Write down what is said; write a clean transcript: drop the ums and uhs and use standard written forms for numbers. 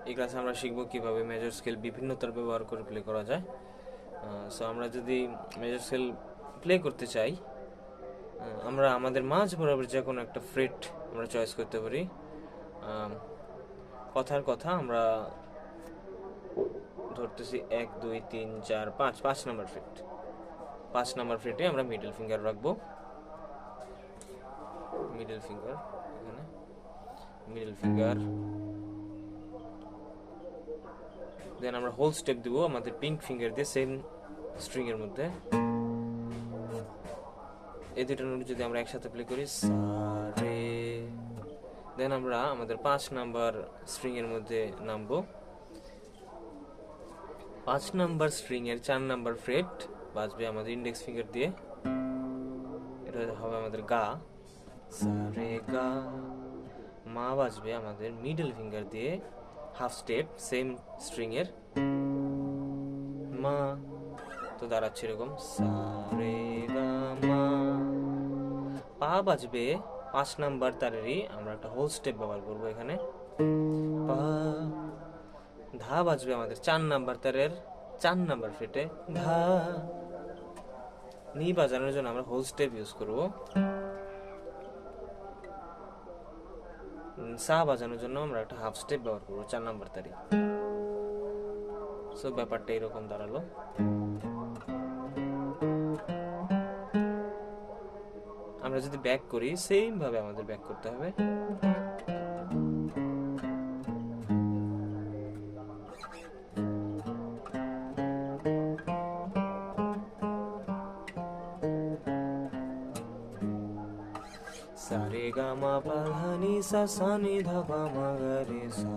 এই ক্লাসে আমরা শিখব কিভাবে মেজর স্কেল বিভিন্ন তার ব্যবহার করে প্লে করা যায়। সো আমরা যদি মেজর স্কেল প্লে করতে চাই, আমরা আমাদের মাঝ বরাবর যে কোনো একটা ফ্রেট আমরা চয়েস করতে পারি। কথার কথা আমরা ধরতেছি 1 2 3 4 5 5 নাম্বার ফ্রেট। 5 নাম্বার ফ্রেটে আমরা মিডল ফিঙ্গার রাখবো। মিডল ফিঙ্গার এখানে, মিডল ফিঙ্গার। দেন আমরা হোল স্টেপ দিব আমাদের পিঙ্ক ফিঙ্গার দিয়ে সেম স্ট্রিং এর মধ্যে। এই দুটো নোট যদি আমরা একসাথে প্লে করি সা রে, দেন আমরা আমাদের 5 নাম্বার স্ট্রিং এর মধ্যে নামবো। 5 নাম্বার স্ট্রিং এর 4 নাম্বার ফ্রেট বাজবে আমাদের ইন্ডেক্স ফিঙ্গার দিয়ে। এটা হবে আমাদের গা, সা রে গা। মা বাজবে আমাদের মিডল ফিঙ্গার দিয়ে হাফ স্টেপ সেম স্ট্রিং এর মা। তো দাঁড়াচ্ছে এরকম সা রে গা মা। পা বাজবে 5 নাম্বার তারেরই আমরা একটা হোল স্টেপ ব্যবহার করবো এখানে, পা। ধা বাজবে আমাদের 4 নাম্বার তারের 4 নাম্বার ফ্রেটে ধা। নি বাজানোর জন্য আমরা হোল স্টেপ ইউজ করব। সা বাজানোর জন্য আমরা একটা হাফ স্টেপ ব্যবহার করবো 4 নাম্বার তারে। সো ব্যাপারটা এরকম দাঁড়ালো। আমরা যদি ব্যাক করি সেম ভাবে আমাদের ব্যাক করতে হবে। সা রে গা মা পা ধা নি সা সা নি ধা পা মা গা রে সা।